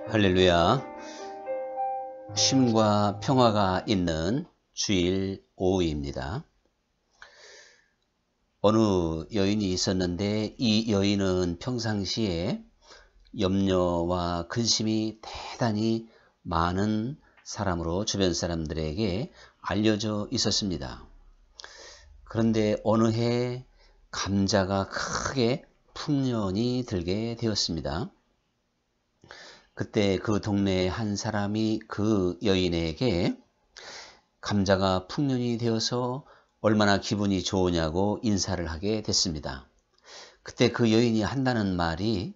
할렐루야. 쉼과 평화가 있는 주일 오후입니다. 어느 여인이 있었는데 이 여인은 평상시에 염려와 근심이 대단히 많은 사람으로 주변 사람들에게 알려져 있었습니다. 그런데 어느 해 감자가 크게 풍년이 들게 되었습니다. 그때 그 동네의 한 사람이 그 여인에게 감자가 풍년이 되어서 얼마나 기분이 좋으냐고 인사를 하게 됐습니다. 그때 그 여인이 한다는 말이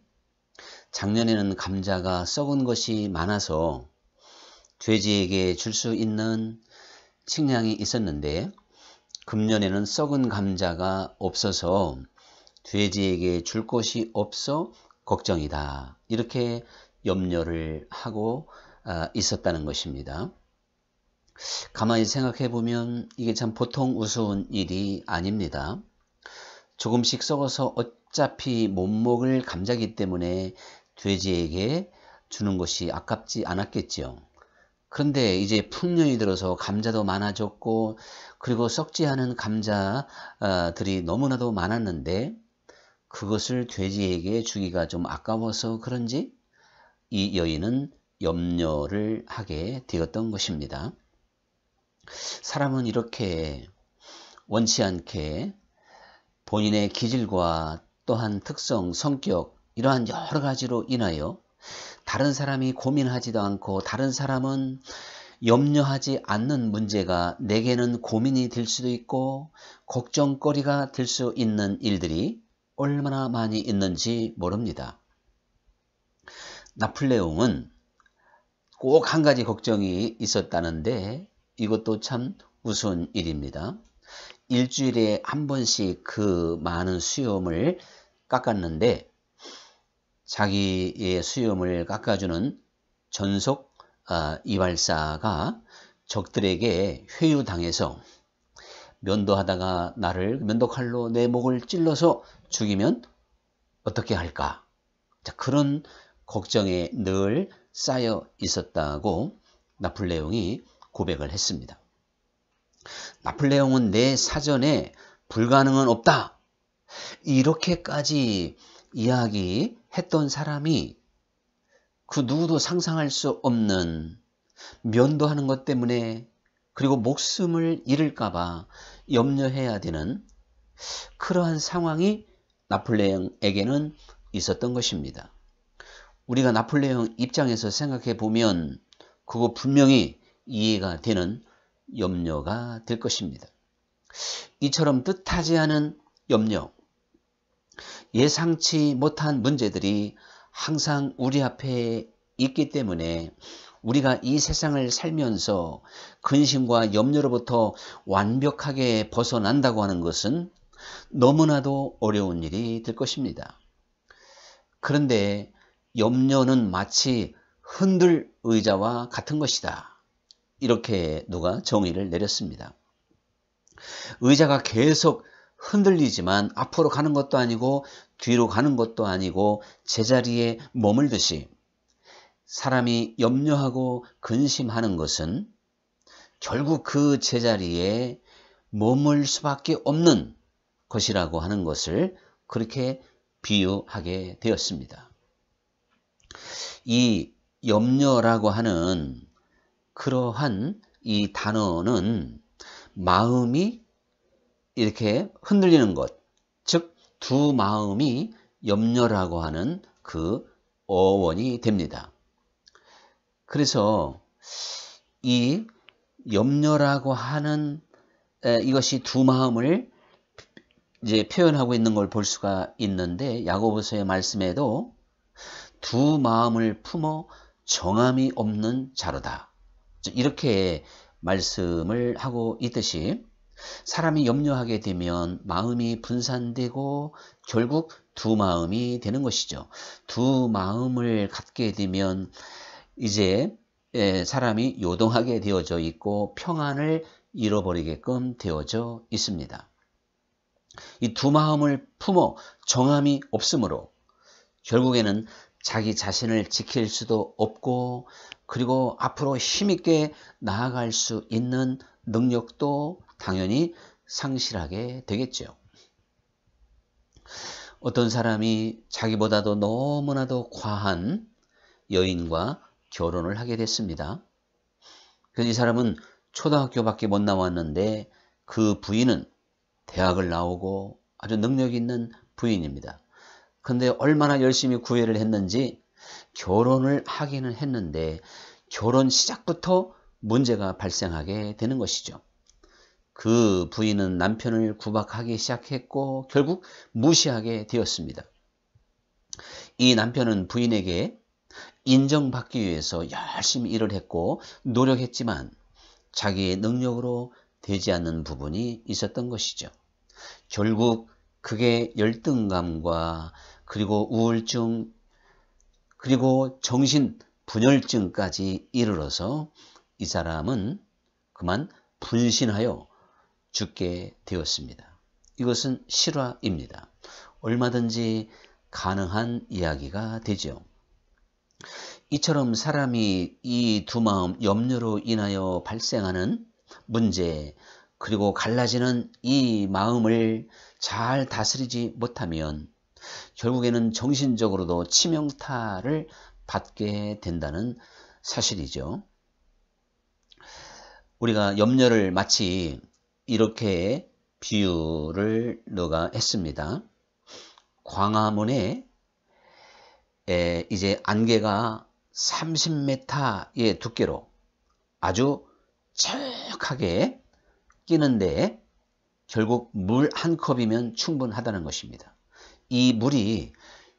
작년에는 감자가 썩은 것이 많아서 돼지에게 줄 수 있는 식량이 있었는데 금년에는 썩은 감자가 없어서 돼지에게 줄 것이 없어 걱정이다. 이렇게 염려를 하고 있었다는 것입니다. 가만히 생각해 보면 이게 참 보통 우스운 일이 아닙니다. 조금씩 썩어서 어차피 못 먹을 감자기 때문에 돼지에게 주는 것이 아깝지 않았겠지요. 그런데 이제 풍년이 들어서 감자도 많아졌고 그리고 썩지 않은 감자들이 너무나도 많았는데 그것을 돼지에게 주기가 좀 아까워서 그런지 이 여인은 염려를 하게 되었던 것입니다. 사람은 이렇게 원치 않게 본인의 기질과 또한 특성, 성격 이러한 여러 가지로 인하여 다른 사람이 고민하지도 않고 다른 사람은 염려하지 않는 문제가 내게는 고민이 될 수도 있고 걱정거리가 될 수 있는 일들이 얼마나 많이 있는지 모릅니다. 나폴레옹은 꼭 한 가지 걱정이 있었다는데 이것도 참 우스운 일입니다. 일주일에 한 번씩 그 많은 수염을 깎았는데 자기의 수염을 깎아주는 전속 이발사가 적들에게 회유당해서 면도하다가 나를 면도칼로 내 목을 찔러서 죽이면 어떻게 할까? 자, 그런 걱정에 늘 쌓여 있었다고 나폴레옹이 고백을 했습니다. 나폴레옹은 내 사전에 불가능은 없다. 이렇게까지 이야기했던 사람이 그 누구도 상상할 수 없는 면도하는 것 때문에 그리고 목숨을 잃을까봐 염려해야 되는 그러한 상황이 나폴레옹에게는 있었던 것입니다. 우리가 나폴레옹 입장에서 생각해 보면 그거 분명히 이해가 되는 염려가 될 것입니다. 이처럼 뜻하지 않은 염려, 예상치 못한 문제들이 항상 우리 앞에 있기 때문에 우리가 이 세상을 살면서 근심과 염려로부터 완벽하게 벗어난다고 하는 것은 너무나도 어려운 일이 될 것입니다. 그런데 염려는 마치 흔들 의자와 같은 것이다. 이렇게 누가 정의를 내렸습니다. 의자가 계속 흔들리지만 앞으로 가는 것도 아니고 뒤로 가는 것도 아니고 제자리에 머물듯이 사람이 염려하고 근심하는 것은 결국 그 제자리에 머물 수밖에 없는 것이라고 하는 것을 그렇게 비유하게 되었습니다. 이 염려라고 하는 그러한 이 단어는 마음이 이렇게 흔들리는 것, 즉 두 마음이 염려라고 하는 그 어원이 됩니다. 그래서 이 염려라고 하는 이것이 두 마음을 이제 표현하고 있는 걸 볼 수가 있는데 야고보서의 말씀에도 두 마음을 품어 정함이 없는 자로다. 이렇게 말씀을 하고 있듯이 사람이 염려하게 되면 마음이 분산되고 결국 두 마음이 되는 것이죠. 두 마음을 갖게 되면 이제 사람이 요동하게 되어져 있고 평안을 잃어버리게끔 되어져 있습니다. 이 두 마음을 품어 정함이 없으므로 결국에는 자기 자신을 지킬 수도 없고, 그리고 앞으로 힘있게 나아갈 수 있는 능력도 당연히 상실하게 되겠죠. 어떤 사람이 자기보다도 너무나도 과한 여인과 결혼을 하게 됐습니다. 그래서 이 사람은 초등학교밖에 못 나왔는데 그 부인은 대학을 나오고 아주 능력 있는 부인입니다. 그런데 얼마나 열심히 구애를 했는지 결혼을 하기는 했는데 결혼 시작부터 문제가 발생하게 되는 것이죠. 그 부인은 남편을 구박하기 시작했고 결국 무시하게 되었습니다. 이 남편은 부인에게 인정받기 위해서 열심히 일을 했고 노력했지만 자기의 능력으로 되지 않는 부분이 있었던 것이죠. 결국 그게 열등감과 그리고 우울증 그리고 정신분열증까지 이르러서 이 사람은 그만 분신하여 죽게 되었습니다. 이것은 실화입니다. 얼마든지 가능한 이야기가 되죠. 이처럼 사람이 이 두 마음 염려로 인하여 발생하는 문제 그리고 갈라지는 이 마음을 잘 다스리지 못하면 결국에는 정신적으로도 치명타를 받게 된다는 사실이죠. 우리가 염려를 마치 이렇게 비유를 누가 했습니다. 광화문에 이제 안개가 30m의 두께로 아주 쩍하게 끼는데 결국 물 한 컵이면 충분하다는 것입니다. 이 물이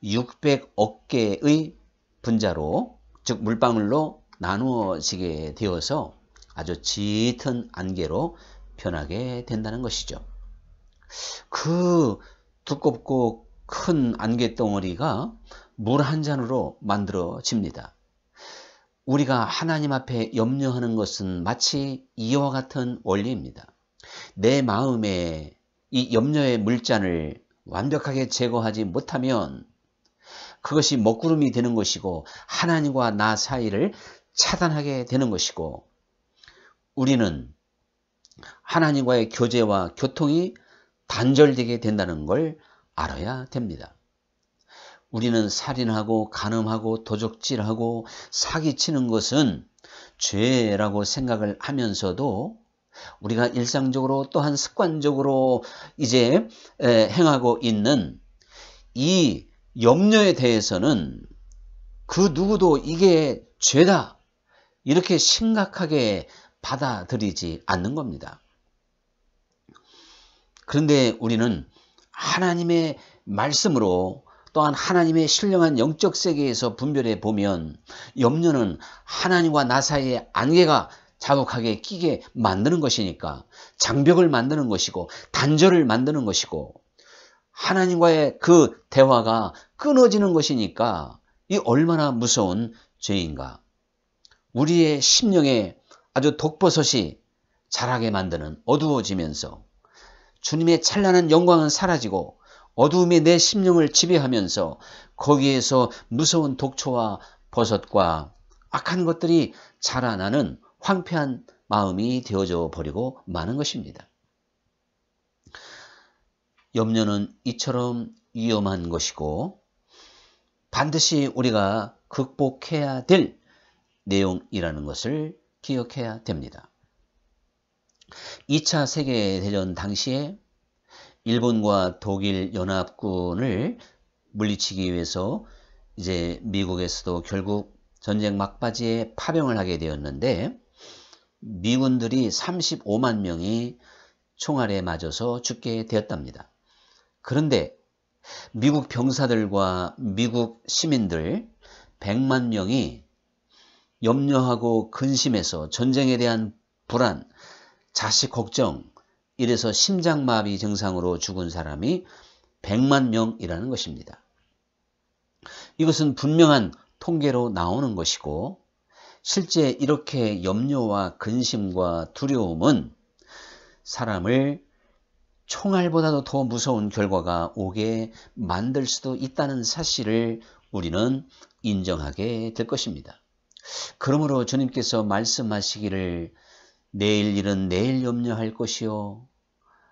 600억 개의 분자로 즉 물방울로 나누어지게 되어서 아주 짙은 안개로 변하게 된다는 것이죠. 그 두껍고 큰 안개 덩어리가 물 한 잔으로 만들어집니다. 우리가 하나님 앞에 염려하는 것은 마치 이와 같은 원리입니다. 내 마음에 이 염려의 물잔을 완벽하게 제거하지 못하면 그것이 먹구름이 되는 것이고 하나님과 나 사이를 차단하게 되는 것이고 우리는 하나님과의 교제와 교통이 단절되게 된다는 걸 알아야 됩니다. 우리는 살인하고 간음하고 도적질하고 사기치는 것은 죄라고 생각을 하면서도 우리가 일상적으로 또한 습관적으로 이제 행하고 있는 이 염려에 대해서는 그 누구도 이게 죄다 이렇게 심각하게 받아들이지 않는 겁니다. 그런데 우리는 하나님의 말씀으로 또한 하나님의 신령한 영적 세계에서 분별해 보면 염려는 하나님과 나 사이에 안개가 자욱하게 끼게 만드는 것이니까 장벽을 만드는 것이고 단절을 만드는 것이고 하나님과의 그 대화가 끊어지는 것이니까 이 얼마나 무서운 죄인가. 우리의 심령에 아주 독버섯이 자라게 만드는 어두워지면서 주님의 찬란한 영광은 사라지고 어두움이 내 심령을 지배하면서 거기에서 무서운 독초와 버섯과 악한 것들이 자라나는 황폐한 마음이 되어져 버리고 마는 것입니다. 염려는 이처럼 위험한 것이고 반드시 우리가 극복해야 될 내용이라는 것을 기억해야 됩니다. 2차 세계대전 당시에 일본과 독일 연합군을 물리치기 위해서 이제 미국에서도 결국 전쟁 막바지에 파병을 하게 되었는데 미군들이 35만 명이 총알에 맞아서 죽게 되었답니다. 그런데 미국 병사들과 미국 시민들 100만 명이 염려하고 근심해서 전쟁에 대한 불안, 자식 걱정, 이래서 심장마비 증상으로 죽은 사람이 100만 명이라는 것입니다. 이것은 분명한 통계로 나오는 것이고 실제 이렇게 염려와 근심과 두려움은 사람을 총알보다도 더 무서운 결과가 오게 만들 수도 있다는 사실을 우리는 인정하게 될 것입니다. 그러므로 주님께서 말씀하시기를 내일 일은 내일 염려할 것이요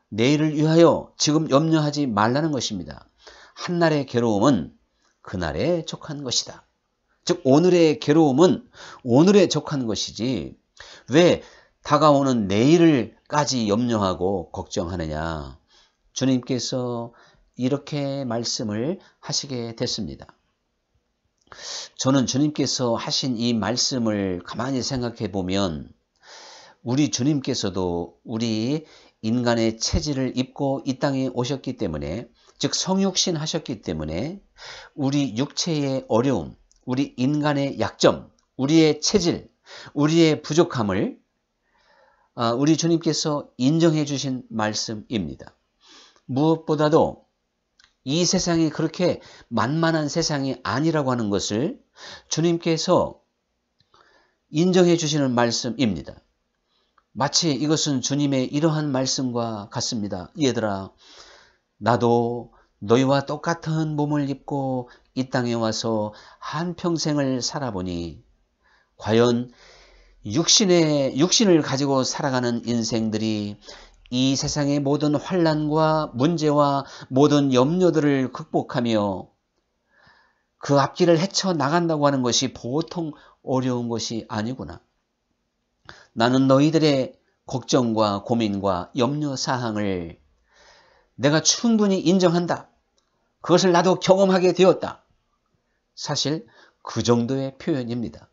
내일을 위하여 지금 염려하지 말라는 것입니다. 한날의 괴로움은 그날에 족한 것이다. 즉 오늘의 괴로움은 오늘에 족한 것이지 왜 다가오는 내일을까지 염려하고 걱정하느냐. 주님께서 이렇게 말씀을 하시게 됐습니다. 저는 주님께서 하신 이 말씀을 가만히 생각해 보면 우리 주님께서도 우리 인간의 체질을 입고 이 땅에 오셨기 때문에 즉 성육신 하셨기 때문에 우리 육체의 어려움, 우리 인간의 약점, 우리의 체질, 우리의 부족함을 우리 주님께서 인정해 주신 말씀입니다. 무엇보다도 이 세상이 그렇게 만만한 세상이 아니라고 하는 것을 주님께서 인정해 주시는 말씀입니다. 마치 이것은 주님의 이러한 말씀과 같습니다. 얘들아, 나도 너희와 똑같은 몸을 입고 이 땅에 와서 한평생을 살아보니 과연 육신을 가지고 살아가는 인생들이 이 세상의 모든 환난과 문제와 모든 염려들을 극복하며 그 앞길을 헤쳐나간다고 하는 것이 보통 어려운 것이 아니구나. 나는 너희들의 걱정과 고민과 염려사항을 내가 충분히 인정한다. 그것을 나도 경험하게 되었다. 사실 그 정도의 표현입니다.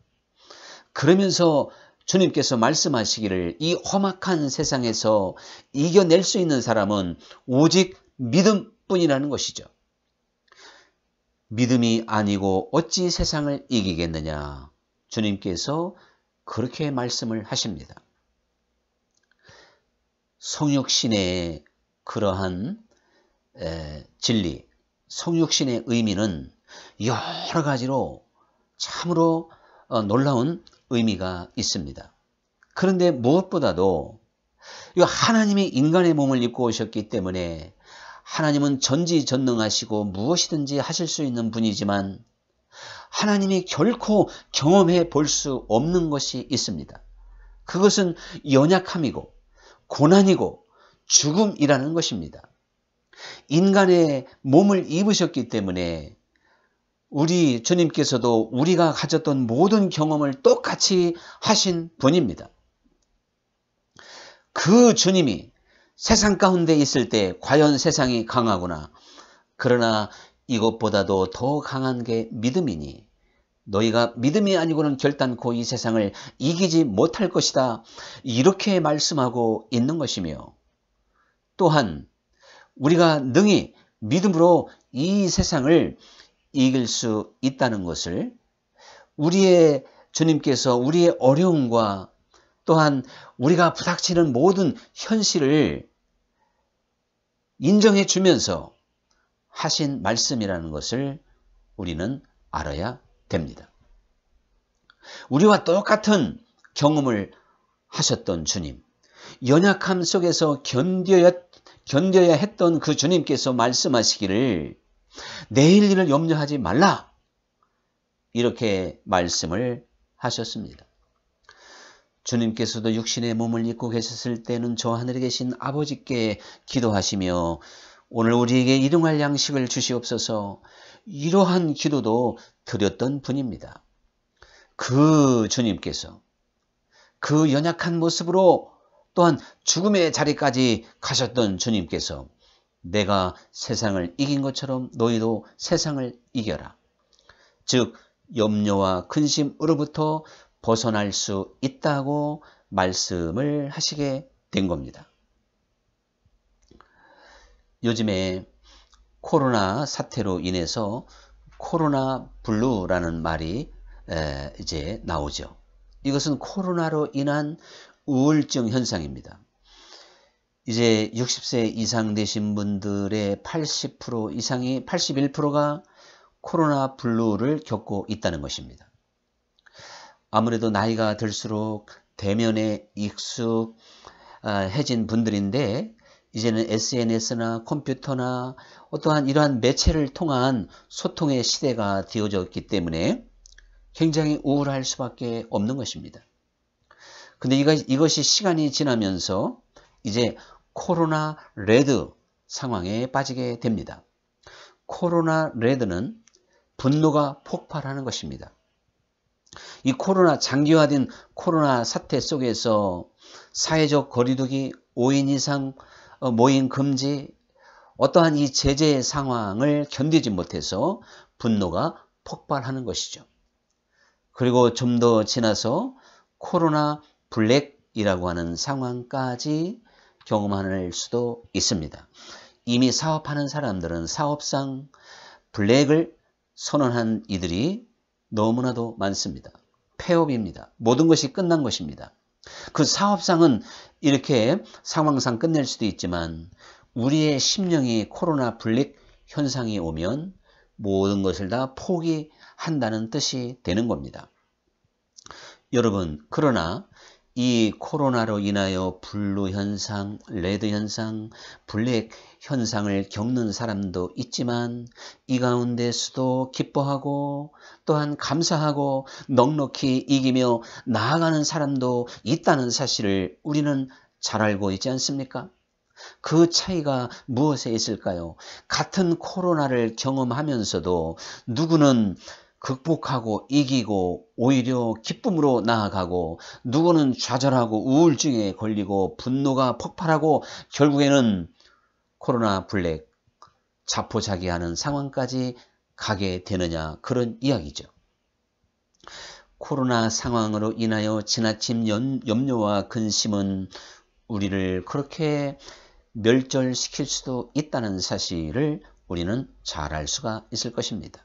그러면서 주님께서 말씀하시기를 이 험악한 세상에서 이겨낼 수 있는 사람은 오직 믿음뿐이라는 것이죠. 믿음이 아니고 어찌 세상을 이기겠느냐. 주님께서 그렇게 말씀을 하십니다. 성육신의 그러한 진리, 성육신의 의미는 여러 가지로 참으로 놀라운 의미가 있습니다. 그런데 무엇보다도 하나님이 인간의 몸을 입고 오셨기 때문에 하나님은 전지전능하시고 무엇이든지 하실 수 있는 분이지만 하나님이 결코 경험해 볼 수 없는 것이 있습니다. 그것은 연약함이고 고난이고 죽음이라는 것입니다. 인간의 몸을 입으셨기 때문에 우리 주님께서도 우리가 가졌던 모든 경험을 똑같이 하신 분입니다. 그 주님이 세상 가운데 있을 때 과연 세상이 강하구나. 그러나 이것보다도 더 강한 게 믿음이니 너희가 믿음이 아니고는 결단코 이 세상을 이기지 못할 것이다. 이렇게 말씀하고 있는 것이며 또한 우리가 능히 믿음으로 이 세상을 이길 수 있다는 것을 우리의 주님께서 우리의 어려움과 또한 우리가 부닥치는 모든 현실을 인정해 주면서 하신 말씀이라는 것을 우리는 알아야 됩니다. 우리와 똑같은 경험을 하셨던 주님, 연약함 속에서 견뎌야 했던 그 주님께서 말씀하시기를 내일 일을 염려하지 말라 이렇게 말씀을 하셨습니다. 주님께서도 육신의 몸을 입고 계셨을 때는 저 하늘에 계신 아버지께 기도하시며 오늘 우리에게 일용할 양식을 주시옵소서 이러한 기도도 드렸던 분입니다. 그 주님께서 그 연약한 모습으로 또한 죽음의 자리까지 가셨던 주님께서 내가 세상을 이긴 것처럼 너희도 세상을 이겨라. 즉 염려와 근심으로부터 벗어날 수 있다고 말씀을 하시게 된 겁니다. 요즘에 코로나 사태로 인해서 코로나 블루라는 말이 이제 나오죠. 이것은 코로나로 인한 우울증 현상입니다. 이제 60세 이상 되신 분들의 80% 이상이 81%가 코로나 블루를 겪고 있다는 것입니다. 아무래도 나이가 들수록 대면에 익숙해진 분들인데 이제는 SNS나 컴퓨터나 어떠한 이러한 매체를 통한 소통의 시대가 되어졌기 때문에 굉장히 우울할 수밖에 없는 것입니다. 근데 이것이 시간이 지나면서 이제 코로나 레드 상황에 빠지게 됩니다. 코로나 레드는 분노가 폭발하는 것입니다. 이 장기화된 코로나 사태 속에서 사회적 거리두기, 5인 이상 모임 금지, 어떠한 이 제재 상황을 견디지 못해서 분노가 폭발하는 것이죠. 그리고 좀 더 지나서 코로나 블랙이라고 하는 상황까지 경험할 수도 있습니다. 이미 사업하는 사람들은 사업상 블랙을 선언한 이들이 너무나도 많습니다. 폐업입니다. 모든 것이 끝난 것입니다. 그 사업상은 이렇게 상황상 끝낼 수도 있지만 우리의 심령이 코로나 블랙 현상이 오면 모든 것을 다 포기한다는 뜻이 되는 겁니다. 여러분, 그러나 이 코로나로 인하여 블루 현상, 레드 현상, 블랙 현상을 겪는 사람도 있지만 이 가운데서도 기뻐하고 또한 감사하고 넉넉히 이기며 나아가는 사람도 있다는 사실을 우리는 잘 알고 있지 않습니까? 그 차이가 무엇에 있을까요? 같은 코로나를 경험하면서도 누구는 극복하고 이기고 오히려 기쁨으로 나아가고 누구는 좌절하고 우울증에 걸리고 분노가 폭발하고 결국에는 코로나 블랙 자포자기하는 상황까지 가게 되느냐, 그런 이야기죠. 코로나 상황으로 인하여 지나친 염려와 근심은 우리를 그렇게 멸절시킬 수도 있다는 사실을 우리는 잘 알 수가 있을 것입니다.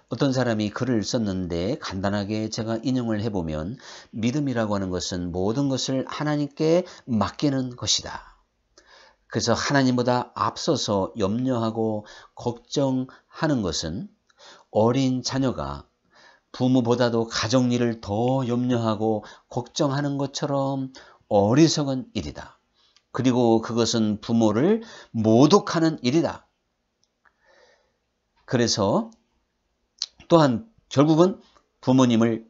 어떤 사람이 글을 썼는데 간단하게 제가 인용을 해보면 믿음이라고 하는 것은 모든 것을 하나님께 맡기는 것이다. 그래서 하나님보다 앞서서 염려하고 걱정하는 것은 어린 자녀가 부모보다도 가정일을 더 염려하고 걱정하는 것처럼 어리석은 일이다. 그리고 그것은 부모를 모독하는 일이다. 그래서 또한 결국은 부모님을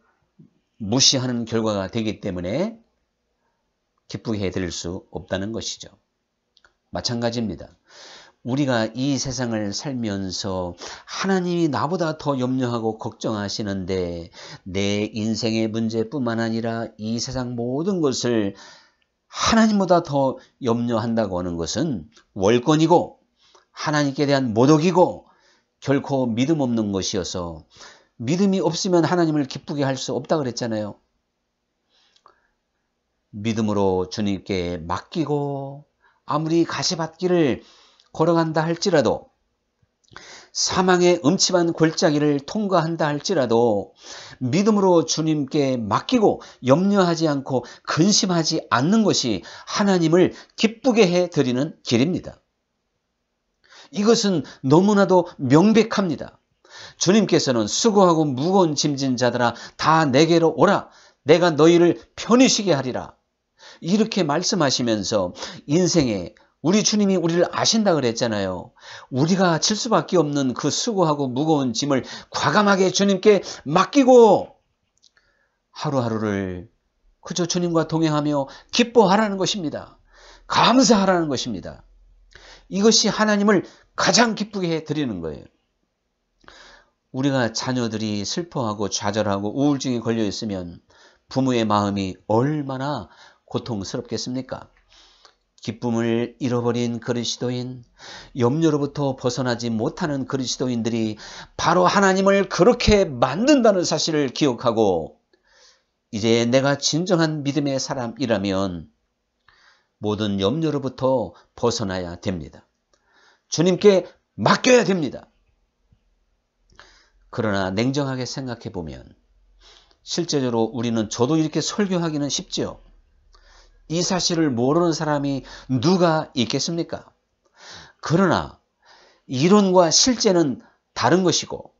무시하는 결과가 되기 때문에 기쁘게 해드릴 수 없다는 것이죠. 마찬가지입니다. 우리가 이 세상을 살면서 하나님이 나보다 더 염려하고 걱정하시는데 내 인생의 문제뿐만 아니라 이 세상 모든 것을 하나님보다 더 염려한다고 하는 것은 월권이고 하나님께 대한 모독이고 결코 믿음 없는 것이어서 믿음이 없으면 하나님을 기쁘게 할 수 없다 그랬잖아요. 믿음으로 주님께 맡기고 아무리 가시밭길을 걸어간다 할지라도 사망의 음침한 골짜기를 통과한다 할지라도 믿음으로 주님께 맡기고 염려하지 않고 근심하지 않는 것이 하나님을 기쁘게 해드리는 길입니다. 이것은 너무나도 명백합니다. 주님께서는 수고하고 무거운 짐진 자들아 다 내게로 오라. 내가 너희를 편히 쉬게 하리라. 이렇게 말씀하시면서 인생에 우리 주님이 우리를 아신다 그랬잖아요. 우리가 질 수밖에 없는 그 수고하고 무거운 짐을 과감하게 주님께 맡기고 하루하루를 그저 주님과 동행하며 기뻐하라는 것입니다. 감사하라는 것입니다. 이것이 하나님을 가장 기쁘게 해드리는 거예요. 우리가 자녀들이 슬퍼하고 좌절하고 우울증에 걸려 있으면 부모의 마음이 얼마나 고통스럽겠습니까? 기쁨을 잃어버린 그리스도인, 염려로부터 벗어나지 못하는 그리스도인들이 바로 하나님을 그렇게 만든다는 사실을 기억하고 이제 내가 진정한 믿음의 사람이라면 모든 염려로부터 벗어나야 됩니다. 주님께 맡겨야 됩니다. 그러나 냉정하게 생각해 보면 실제적으로 우리는 저도 이렇게 설교하기는 쉽지요. 이 사실을 모르는 사람이 누가 있겠습니까? 그러나 이론과 실제는 다른 것이고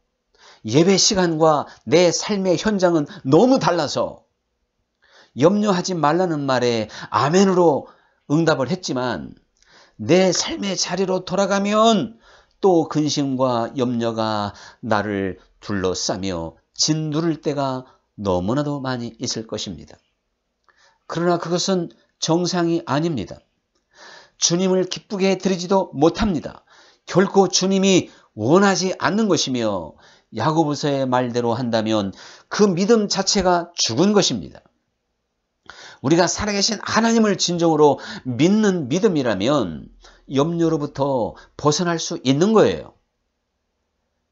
예배 시간과 내 삶의 현장은 너무 달라서 염려하지 말라는 말에 아멘으로 응답을 했지만 내 삶의 자리로 돌아가면 또 근심과 염려가 나를 둘러싸며 짓누를 때가 너무나도 많이 있을 것입니다. 그러나 그것은 정상이 아닙니다. 주님을 기쁘게 드리지도 못합니다. 결코 주님이 원하지 않는 것이며 야고보서의 말대로 한다면 그 믿음 자체가 죽은 것입니다. 우리가 살아계신 하나님을 진정으로 믿는 믿음이라면 염려로부터 벗어날 수 있는 거예요.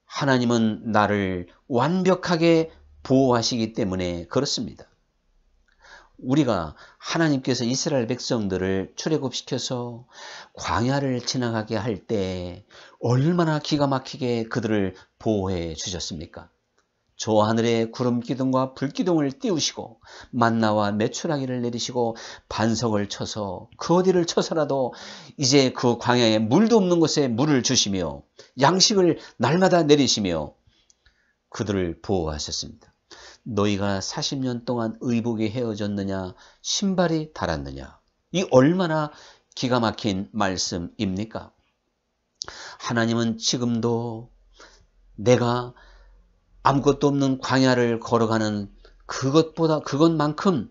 하나님은 나를 완벽하게 보호하시기 때문에 그렇습니다. 우리가 하나님께서 이스라엘 백성들을 출애굽시켜서 광야를 지나가게 할 때 얼마나 기가 막히게 그들을 보호해 주셨습니까? 저 하늘에 구름 기둥과 불 기둥을 띄우시고 만나와 메추라기를 내리시고 반석을 쳐서 그 어디를 쳐서라도 이제 그 광야에 물도 없는 곳에 물을 주시며 양식을 날마다 내리시며 그들을 보호하셨습니다. 너희가 40년 동안 의복이 헤어졌느냐 신발이 닳았느냐. 이 얼마나 기가 막힌 말씀입니까? 하나님은 지금도 내가 아무것도 없는 광야를 걸어가는 그것만큼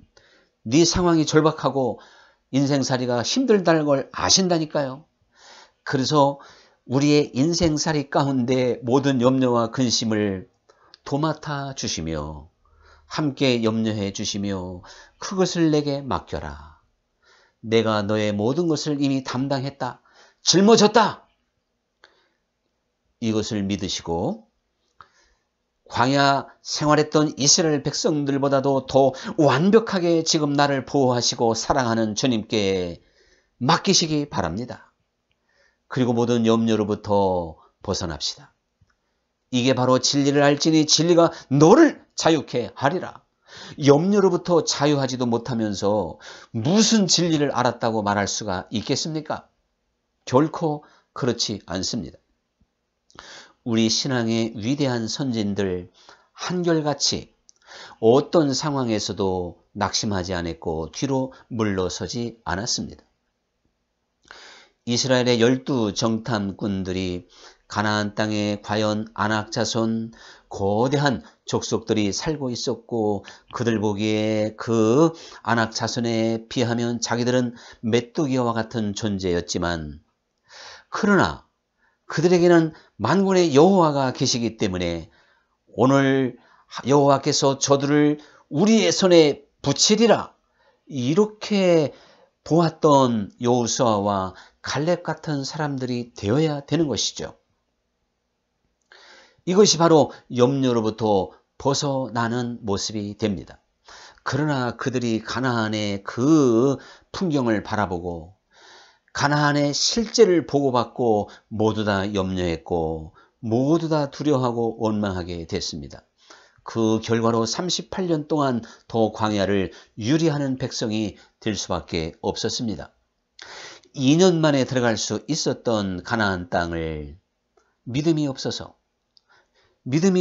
네 상황이 절박하고 인생살이가 힘들다는 걸 아신다니까요. 그래서 우리의 인생살이 가운데 모든 염려와 근심을 도맡아 주시며 함께 염려해 주시며 그것을 내게 맡겨라. 내가 너의 모든 것을 이미 담당했다. 짊어졌다. 이것을 믿으시고 광야 생활했던 이스라엘 백성들보다도 더 완벽하게 지금 나를 보호하시고 사랑하는 주님께 맡기시기 바랍니다. 그리고 모든 염려로부터 벗어납시다. 이게 바로 진리를 알지니 진리가 너를 자유케 하리라. 염려로부터 자유하지도 못하면서 무슨 진리를 알았다고 말할 수가 있겠습니까? 결코 그렇지 않습니다. 우리 신앙의 위대한 선진들 한결같이 어떤 상황에서도 낙심하지 않았고 뒤로 물러서지 않았습니다. 이스라엘의 12 정탐꾼들이 가나안 땅에 과연 아낙 자손 거대한 족속들이 살고 있었고 그들 보기에 그 아낙 자손에 비하면 자기들은 메뚜기와 같은 존재였지만 그러나 그들에게는 만군의 여호와가 계시기 때문에 오늘 여호와께서 저들을 우리의 손에 붙이리라 이렇게 보았던 여호수아와 갈렙 같은 사람들이 되어야 되는 것이죠. 이것이 바로 염려로부터 벗어나는 모습이 됩니다. 그러나 그들이 가나안의 그 풍경을 바라보고 가나안의 실제를 보고받고 모두 다 염려했고 모두 다 두려워하고 원망하게 됐습니다. 그 결과로 38년 동안 더 광야를 유리하는 백성이 될 수밖에 없었습니다. 2년 만에 들어갈 수 있었던 가나안 땅을 믿음이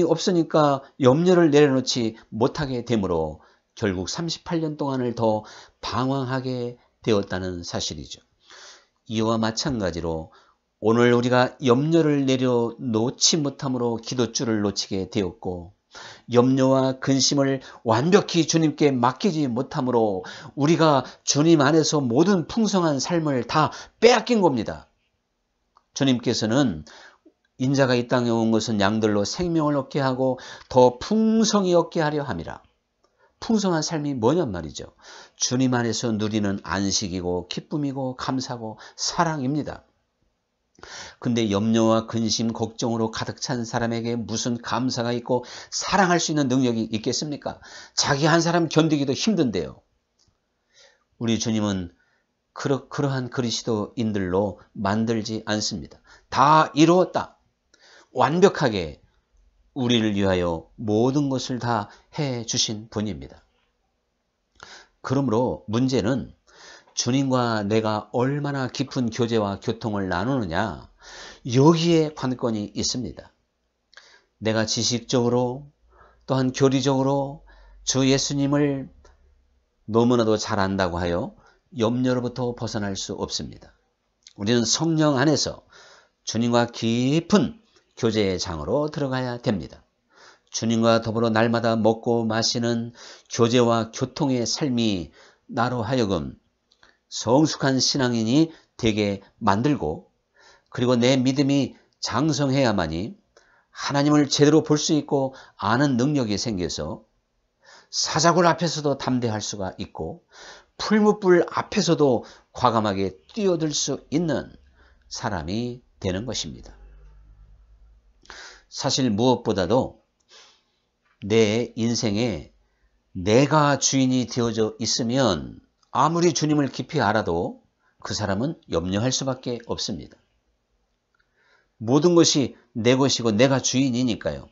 없으니까 염려를 내려놓지 못하게 되므로 결국 38년 동안을 더 방황하게 되었다는 사실이죠. 이와 마찬가지로 오늘 우리가 염려를 내려놓지 못함으로 기도줄을 놓치게 되었고 염려와 근심을 완벽히 주님께 맡기지 못함으로 우리가 주님 안에서 모든 풍성한 삶을 다 빼앗긴 겁니다. 주님께서는 인자가 이 땅에 온 것은 양들로 생명을 얻게 하고 더 풍성히 얻게 하려 함이라. 풍성한 삶이 뭐냔 말이죠. 주님 안에서 누리는 안식이고 기쁨이고 감사고 사랑입니다. 근데 염려와 근심, 걱정으로 가득 찬 사람에게 무슨 감사가 있고 사랑할 수 있는 능력이 있겠습니까? 자기 한 사람 견디기도 힘든데요. 우리 주님은 그러한 그리스도인들로 만들지 않습니다. 다 이루었다. 완벽하게 우리를 위하여 모든 것을 다 해주신 분입니다. 그러므로 문제는 주님과 내가 얼마나 깊은 교제와 교통을 나누느냐 여기에 관건이 있습니다. 내가 지식적으로 또한 교리적으로 주 예수님을 너무나도 잘 안다고 하여 염려로부터 벗어날 수 없습니다. 우리는 성령 안에서 주님과 깊은 교제의 장으로 들어가야 됩니다. 주님과 더불어 날마다 먹고 마시는 교제와 교통의 삶이 나로 하여금 성숙한 신앙인이 되게 만들고, 그리고 내 믿음이 장성해야만이 하나님을 제대로 볼 수 있고 아는 능력이 생겨서 사자굴 앞에서도 담대할 수가 있고 풀무불 앞에서도 과감하게 뛰어들 수 있는 사람이 되는 것입니다. 사실 무엇보다도 내 인생에 내가 주인이 되어져 있으면 아무리 주님을 깊이 알아도 그 사람은 염려할 수밖에 없습니다. 모든 것이 내 것이고 내가 주인이니까요.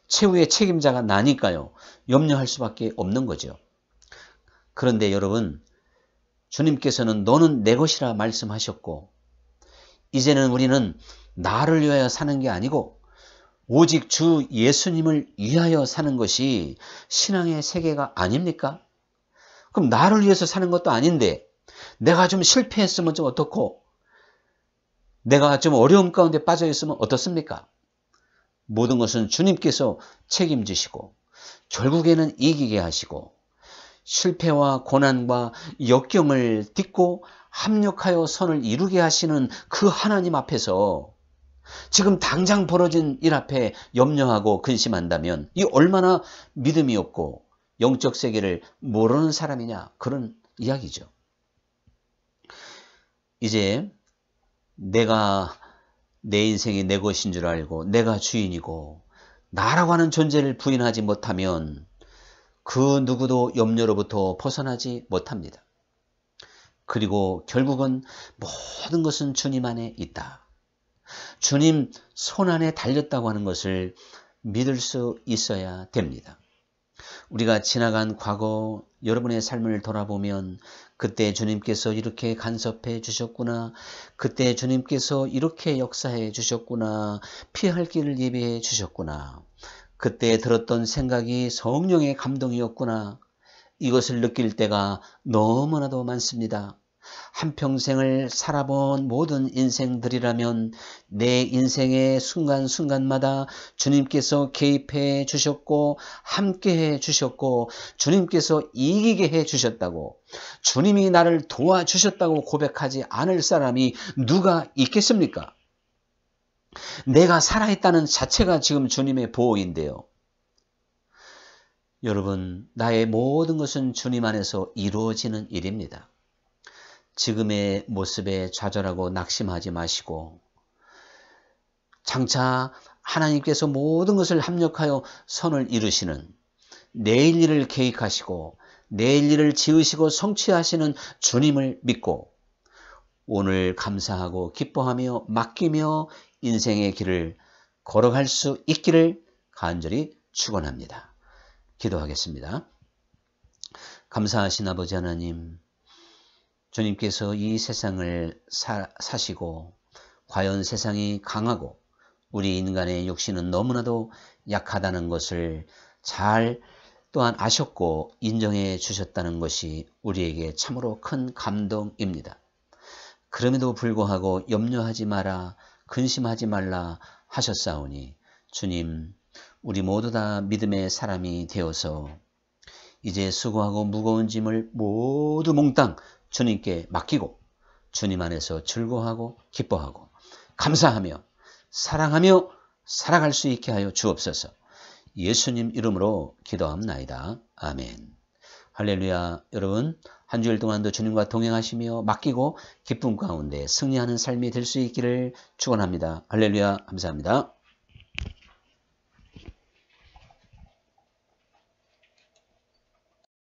최후의 책임자가 나니까요. 염려할 수밖에 없는 거죠. 그런데 여러분, 주님께서는 너는 내 것이라 말씀하셨고, 이제는 우리는 나를 위하여 사는 게 아니고 오직 주 예수님을 위하여 사는 것이 신앙의 세계가 아닙니까? 그럼 나를 위해서 사는 것도 아닌데 내가 좀 실패했으면 좀 어떻고, 내가 좀 어려움 가운데 빠져 있으면 어떻습니까? 모든 것은 주님께서 책임지시고 결국에는 이기게 하시고 실패와 고난과 역경을 딛고 합력하여 선을 이루게 하시는 그 하나님 앞에서 지금 당장 벌어진 일 앞에 염려하고 근심한다면 이 얼마나 믿음이 없고 영적 세계를 모르는 사람이냐, 그런 이야기죠. 이제 내가 내 인생이 내 것인 줄 알고 내가 주인이고 나라고 하는 존재를 부인하지 못하면 그 누구도 염려로부터 벗어나지 못합니다. 그리고 결국은 모든 것은 주님 안에 있다. 주님 손 안에 달렸다고 하는 것을 믿을 수 있어야 됩니다. 우리가 지나간 과거 여러분의 삶을 돌아보면 그때 주님께서 이렇게 간섭해 주셨구나, 그때 주님께서 이렇게 역사해 주셨구나, 피할 길을 예비해 주셨구나, 그때 들었던 생각이 성령의 감동이었구나, 이것을 느낄 때가 너무나도 많습니다. 한평생을 살아본 모든 인생들이라면 내 인생의 순간순간마다 주님께서 개입해 주셨고 함께해 주셨고 주님께서 이기게 해 주셨다고, 주님이 나를 도와주셨다고 고백하지 않을 사람이 누가 있겠습니까? 내가 살아있다는 자체가 지금 주님의 보호인데요. 여러분, 나의 모든 것은 주님 안에서 이루어지는 일입니다. 지금의 모습에 좌절하고 낙심하지 마시고 장차 하나님께서 모든 것을 합력하여 선을 이루시는, 내일 일을 계획하시고 내일 일을 지으시고 성취하시는 주님을 믿고 오늘 감사하고 기뻐하며 맡기며 인생의 길을 걸어갈 수 있기를 간절히 축원합니다. 기도하겠습니다. 감사하신 아버지 하나님, 주님께서 이 세상을 사시고 과연 세상이 강하고 우리 인간의 육신은 너무나도 약하다는 것을 잘 또한 아셨고 인정해 주셨다는 것이 우리에게 참으로 큰 감동입니다. 그럼에도 불구하고 염려하지 마라, 근심하지 말라 하셨사오니 주님, 우리 모두 다 믿음의 사람이 되어서 이제 수고하고 무거운 짐을 모두 몽땅 주님께 맡기고 주님 안에서 즐거워하고 기뻐하고 감사하며 사랑하며 살아갈 수 있게 하여 주옵소서. 예수님 이름으로 기도합나이다. 아멘. 할렐루야. 여러분, 한 주일 동안도 주님과 동행하시며 맡기고 기쁨 가운데 승리하는 삶이 될 수 있기를 축원합니다. 할렐루야. 감사합니다.